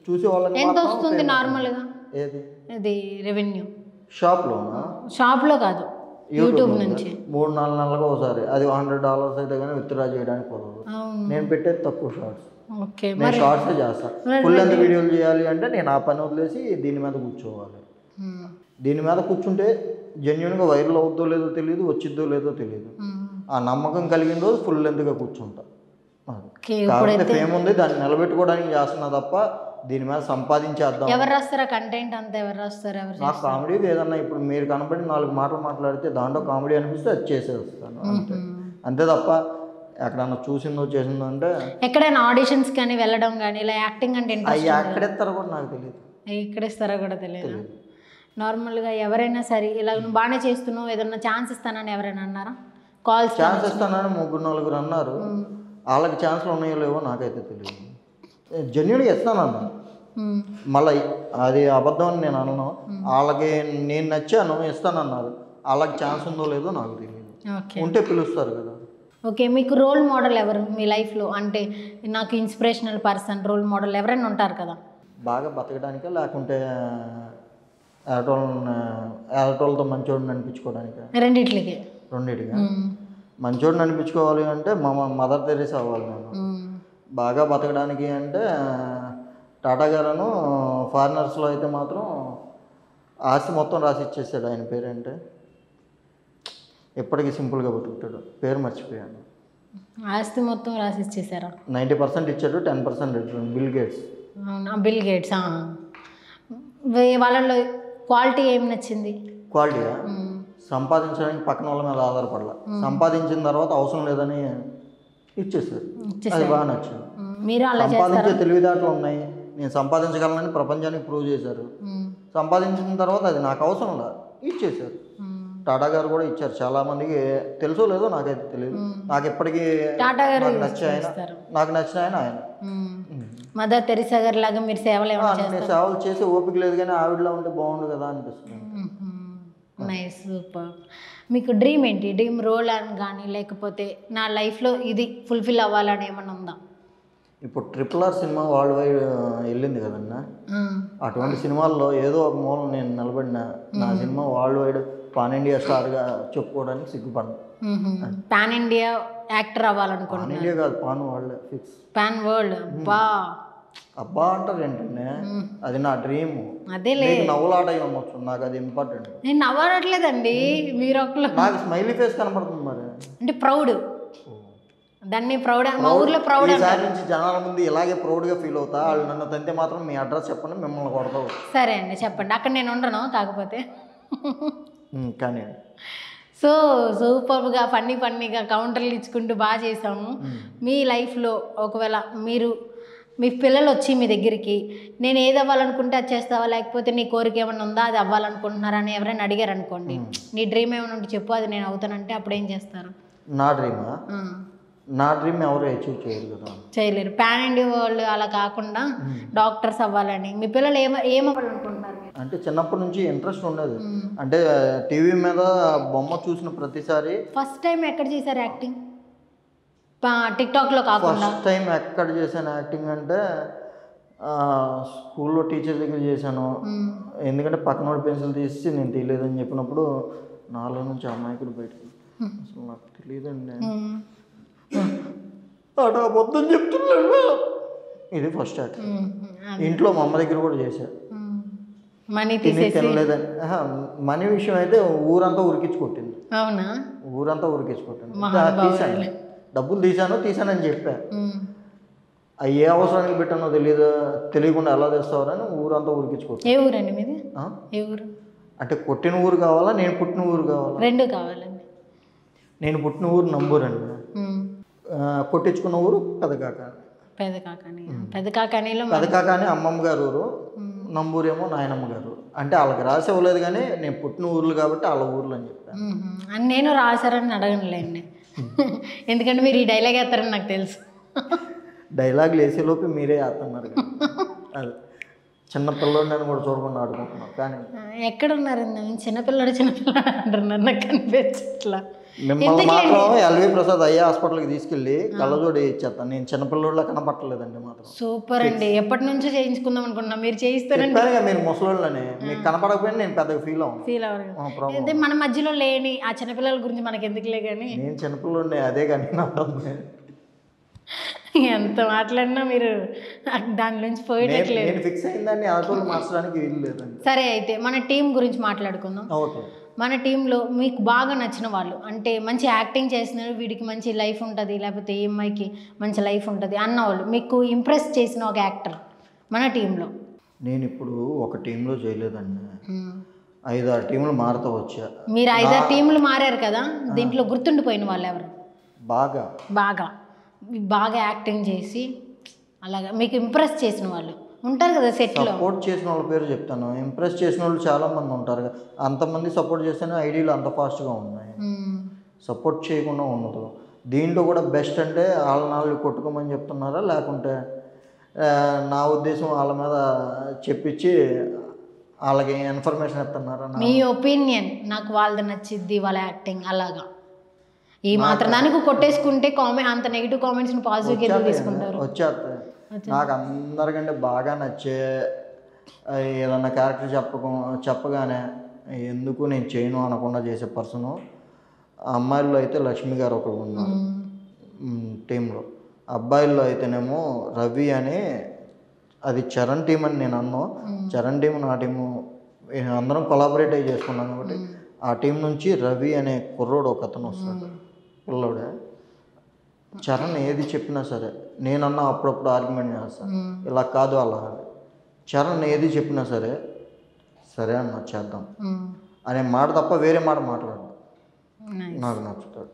చూసే వాళ్ళకి ఎంత వస్తుంది నార్మల్గా ఏది ఇది రెవెన్యూ షాప్లోనా? షాప్లో కాదు, యూట్యూబ్ నుంచి 3-4 నెలలకు ఒకసారి. అది $100 అయితే కానీ విత్డ్రా చేయడానికి కుదరదు. నేను పెట్టేది తక్కువ షార్ట్స్. ఓకే, నేను షార్ట్సే చేస్తాను. ఫుల్ లెంత్ వీడియోలు చేయాలి అంటే నేను ఆ పని వదిలేసి దీని మీద కూర్చోవాలి. దీని మీద కూర్చుంటే జెన్యున్గా వైరల్ అవుద్దో లేదో తెలియదు, వచ్చిద్దో లేదో తెలియదు. ఆ నమ్మకం కలిగిన రోజు ఫుల్ లెంత్గా కూర్చుంటా. కాబట్టి ఫేమ్ ఉంది, దాన్ని నిలబెట్టుకోవడానికి చేస్తున్నా తప్ప దీని మీద సంపాదించేద్దాం. ఎవరు రాస్తారా కంటెంట్ అంతా? ఎవరు రాస్తారు? నాకు కామెడీ ఏదన్నా ఇప్పుడు మీరు కనపడి 4 మాటలు మాట్లాడితే దాంట్లో కామెడీ అనిపిస్తే అది చేసేస్తాను అంతే. అంతే తప్ప ఎక్కడన్నా చూసిందో చేసిందో అంటే. ఎక్కడైనా ఆడిషన్స్ కానీ వెళ్ళడం కానీ ఇలా యాక్టింగ్ అంటే అవి ఎక్కడెత్తారో కూడా నాకు తెలియదు. ఎక్కడిస్తారో కూడా తెలియదు. నార్మల్గా ఎవరైనా సరే ఇలా నువ్వు బాగానే చేస్తున్నావు, ఏదన్నా ఛాన్స్ ఇస్తానని ఎవరైనా అన్నారా? కాల్స్ ఛాన్స్ ఇస్తానని 3-4 అన్నారు. వాళ్ళకి ఛాన్స్లు ఉన్నాయో లేవో నాకైతే తెలియదు. జెన్యున్గా ఇస్తానన్నా, మళ్ళీ అది అబద్ధం అని నేను అనను. వాళ్ళకి నేను నచ్చాను ఇస్తానన్నారు, వాళ్ళకి ఛాన్స్ ఉందో లేదో నాకు తెలియదు. ఉంటే పిలుస్తారు కదా. ఓకే, మీకు రోల్ మోడల్ ఎవరు మీ లైఫ్లో? అంటే నాకు ఇన్స్పిరేషనల్ పర్సన్, రోల్ మోడల్ ఎవరైనా ఉంటారు కదా. బాగా బతకడానికా లేకుంటే ఆడటోళ్ళతో మంచోడిని అనిపించుకోవడానికా? రెండిట్లకి. మంచోడిని అనిపించుకోవాలి అంటే మదర్ తెరీసా అవ్వాలి నేను. బాగా బతకడానికి అంటే టాటా గారును. ఫారినర్స్లో అయితే మాత్రం ఆస్తి మొత్తం రాసి ఇచ్చేసాడు. ఆయన పేరేంటే ఎప్పటికీ సింపుల్గా బతుకుతాడు, పేరు మర్చిపోయాను. ఆస్తి మొత్తం రాసి ఇచ్చేసారా? 90% ఇచ్చాడు, 10% బిల్ గేట్స్. అవునా, బిల్ గేట్స్. వాళ్ళలో క్వాలిటీ ఏం నచ్చింది? క్వాలిటీయా? సంపాదించడానికి పక్కన వాళ్ళ మీద ఆధారపడాల. సంపాదించిన తర్వాత అవసరం లేదని ఇచ్చేసారు, అది బాగా నచ్చింది. మీరు అలా సంపాదించే తెలివితేటలు ఉన్నాయి, నేను సంపాదించగలనని ప్రపంచానికి ప్రూవ్ చేశారు. సంపాదించిన తర్వాత అది నాకు అవసరం లేదు, ఇచ్చేసారు. టాటా గారు కూడా ఇచ్చారు. చాలా మందికి తెలుసో లేదో నాకైతే తెలియదు. నాకు ఎప్పటికీ నాకు నచ్చిన ఆయన. మదర్ తెరీసా గారి లాగా మీరు సేవలు సేవలు చేసే ఓపిక లేదు, కానీ ఆవిడలా ఉంటే బాగుండు కదా అనిపిస్తుంది. Nice, super. మీకు డ్రీమ్ ఏంటి? డ్రీమ్ రోల్ అని కానీ లేకపోతే నా లైఫ్లో ఇది ఫుల్ఫిల్ అవ్వాలని ఏమన్నా ఉందా? ఇప్పుడు RRR సినిమా వరల్డ్ వైడ్ వెళ్ళింది కదన్నా. అటువంటి సినిమాల్లో ఏదో ఒక మూలం నేను నిలబడిన నా cinema world wide pan India స్టార్గా చెప్పుకోవడానికి సిగ్గుపడను. పాన్ ఇండియా యాక్టర్ అవ్వాలనుకుంటున్నాను. పాన్ ఇండియా కాదు, pan world fix. Pan world. అబ్బా అంటారు ఏంటంటే అది నా డ్రీమ్. అదే నవ్వులాట ఉండొచ్చు, నాకు అది ఇంపార్టెంట్. నేను నవ్వట్లేదండి, మీరు నాకు స్మైలీ ఫేస్ కనపడుతుంది. మరి అంటే ప్రౌడ్, దాన్ని ప్రౌడ్. మా ఊర్లో ప్రౌడ్. ఈసారి నుంచి జనాల ముందు ఇలాగే ప్రౌడ్గా ఫీల్ అవుతా. వాళ్ళు నన్ను తంతే మాత్రం మీ అడ్రస్ చెప్పండి, మిమ్మల్ని కొడతావు. సరే అండి, చెప్పండి. అక్కడ నేను ఉండను కాకపోతే. కానీ సో సూపర్గా ఫన్నీగా కౌంటర్లు ఇచ్చుకుంటూ బాగా చేసాము. మీ లైఫ్లో ఒకవేళ మీ పిల్లలు వచ్చి మీ దగ్గరికి నేను ఏది అవ్వాలనుకుంటే అది చేస్తావా, లేకపోతే నీ కోరిక ఏమైనా ఉందా అది అవ్వాలనుకుంటున్నారా అని ఎవరైనా అడిగారు అనుకోండి, నీ డ్రీమ్ ఏమైనా ఉంటే చెప్పు, అది నేను అవుతానంటే అప్పుడు ఏం చేస్తారు? నా డ్రీమ్ ఎవరు అచీవ్ చేయరు కదా, చేయలేరు. పాన్ ఇండియా వరల్డ్ అలా కాకుండా డాక్టర్స్ అవ్వాలని మీ పిల్లలు ఏమవ్వాలనుకుంటున్నారు? అంటే చిన్నప్పటి నుంచి ఇంట్రెస్ట్ ఉండేది. అంటే టీవీ మీద బొమ్మ చూసిన ప్రతిసారి. ఫస్ట్ టైం ఎక్కడ చేశారు యాక్టింగ్? టిక్టాక్లో కాకుండా ఫస్ట్ టైం ఎక్కడ చేశాను యాక్టింగ్ అంటే స్కూల్లో టీచర్ దగ్గర చేశాను. ఎందుకంటే పక్కన పెన్సిల్ తీసి నేను తెలియదని చెప్పినప్పుడు నాలో నుంచి అమాయకుడు బయటకు, అసలు నాకు తెలియదండి అటు అబద్ధం చెప్తున్నాడు. ఇది ఫస్ట్ యాక్టింగ్. ఇంట్లో మా అమ్మ దగ్గర కూడా చేశాను. మనీ తినలేదని. మనీ విషయం అయితే ఊరంతా ఉరికించి కొట్టింది. అవునా? ఊరంతా ఉరికించి కొట్టింది. తీసాను, డబ్బులు తీసానని చెప్పా. అవి ఏ అవసరానికి పెట్టానో తెలియకుండా ఎలా తెస్తావని ఊరంతా ఉరికించి కొట్టింది. ఏ ఊరండి మీది? ఏ ఊరు అంటే కొట్టిన ఊరు కావాలా, నేను పుట్టిన ఊరు కావాలా? రెండు కావాలండి. నేను పుట్టిన ఊరు నంబూరు అండి, కొట్టించుకున్న ఊరు పెదకాకాని అమ్మమ్మ గారు ఊరు, నంబూరేమో నాయనమ్మ గారు. అంటే వాళ్ళకి రాసి ఇవ్వలేదు, కానీ నేను పుట్టిన ఊర్లు కాబట్టి వాళ్ళ ఊర్లు అని చెప్పాను. నేను రాశారని అడగనులేండి, ఎందుకంటే మీరు ఈ డైలాగ్ వేస్తారని నాకు తెలుసు. డైలాగులు వేసేలోపు మీరే వేస్తున్నారు కదా, అది చిన్నపిల్లడు నేను కూడా చూడకుండా ఆడుకుంటున్నాను. కానీ ఎక్కడున్నారు? చిన్నపిల్లడు అంటున్నారు, నాకు కనిపించట్లా. మిమ్మల్ని మాత్రం ఎల్వి ప్రసాద్ అయ్యే హాస్పిటల్కి తీసుకెళ్ళి కళ్ళజోడి ఇచ్చేస్తాను. నేను చిన్నపిల్లల కనపట్టలేదండి మాత్రం. సూపర్ అండి. ఎప్పటి నుంచో చేయించుకుందాం అనుకున్నా, మీరు చేయిస్తారండి. చెప్పానుగా మీరు ముసలోళ్ళని, మీకు కనపడకపోయినా నేను పెద్దగా ఫీల్ అవ్వరు. అయితే మన మధ్యలో లేని ఆ చిన్నపిల్లల గురించి మనకి ఎందుకులే కానీ, నేను చిన్నపిల్లలు అదే కానీ ఎంత మాట్లాడినా మీరు దాని నుంచి పోయేటట్లేదు. నేను ఫిక్స్ అయిందాన్ని ఆటోలు మార్చడానికి వీలు లేదండి. సరే, అయితే మన టీం గురించి మాట్లాడుకుందాం. ఓకే. మన టీంలో మీకు బాగా నచ్చిన వాళ్ళు, అంటే మంచి యాక్టింగ్ చేస్తున్నారు, వీడికి మంచి లైఫ్ ఉంటుంది, లేకపోతే ఈ అమ్మాయికి మంచి లైఫ్ ఉంటుంది అన్నవాళ్ళు, మీకు ఇంప్రెస్ చేసిన ఒక యాక్టర్ మన టీంలో? నేను ఇప్పుడు ఒక టీంలో చేయలేదండి, 5-6 టీంలు మారుతూ వచ్చా. మీరు 5-6 టీంలు మారారు కదా, దీంట్లో గుర్తుండిపోయిన వాళ్ళు ఎవరు? బాగా బాగా యాక్టింగ్ చేసి అలాగా మీకు ఇంప్రెస్ చేసిన వాళ్ళు ఉంటారు కదా సెట్లో. సపోర్ట్ చేసిన వాళ్ళ పేరు చెప్తాను. ఇంప్రెస్ చేసిన వాళ్ళు చాలామంది ఉంటారు. అంతమంది సపోర్ట్ చేస్తేనే ఐడియాలు అంత ఫాస్ట్గా ఉన్నాయి. సపోర్ట్ చేయకుండా ఉండదు. దీంట్లో కూడా బెస్ట్ అంటే వాళ్ళ కొట్టుకోమని చెప్తున్నారా, లేకుంటే నా ఉద్దేశం వాళ్ళ మీద చెప్పించి వాళ్ళకి ఇన్ఫర్మేషన్ ఇస్తున్నారా? మీ ఒపీనియన్, నాకు వాళ్ళది నచ్చిద్ది వాళ్ళ యాక్టింగ్ అలాగా, ఈ మాత్రం దానికి కొట్టేసుకుంటే అంత నెగిటివ్ కామెంట్స్ని పాజిటివ్గా ఎందుకు తీసుకుంటారు? వచ్చేస్తాయి. నాకు అందరికంటే బాగా నచ్చే ఏదన్నా క్యారెక్టర్ చెప్పగానే ఎందుకు నేను చేయను అనకుండా చేసే పర్సను అమ్మాయిల్లో అయితే లక్ష్మి గారు ఒకరు ఉన్నారు టీంలో. అబ్బాయిల్లో అయితేనేమో రవి అని, అది చరణ్ టీం అని నేను అన్నాను. చరణ్ టీం నా టీము అందరం కొలాబరేట్ అయ్యి చేసుకున్నాం కాబట్టి ఆ టీం నుంచి రవి అనే కుర్రోడు ఒక అతను వస్తాడు, పిల్లోడే. చరణ్ ఏది చెప్పినా సరే, నేనన్నా అప్పుడప్పుడు ఆర్గ్యుమెంట్ చేస్తాను, ఇలా కాదు అలా. చరణ్ ఏది చెప్పినా సరే సరే అన్న చేద్దాం అనే మాట తప్ప వేరే మాట మాట్లాడు, నాకు నచ్చుతాడు.